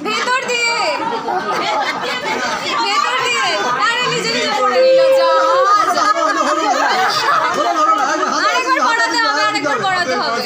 ভেতর দিয়ে ভেতর দিয়ে আরে নিজে নিজে পড়ে নিল যা আরেকবার পড়াতে হবে আরেকবার পড়াতে হবে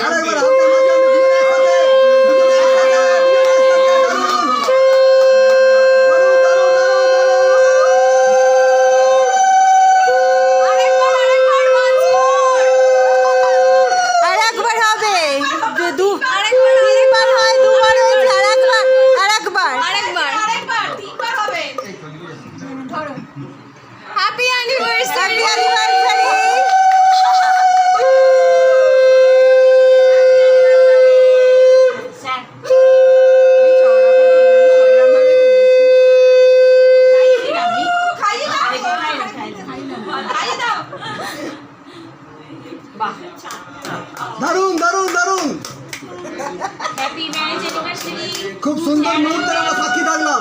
Happy anniversary! Happy anniversary! দারুণ দারুণ দারুণ হ্যাপি ম্যারেজ অ্যানিভার্সারি খুব সুন্দর মুহূর্তের আমরা সাক্ষী থাকলাম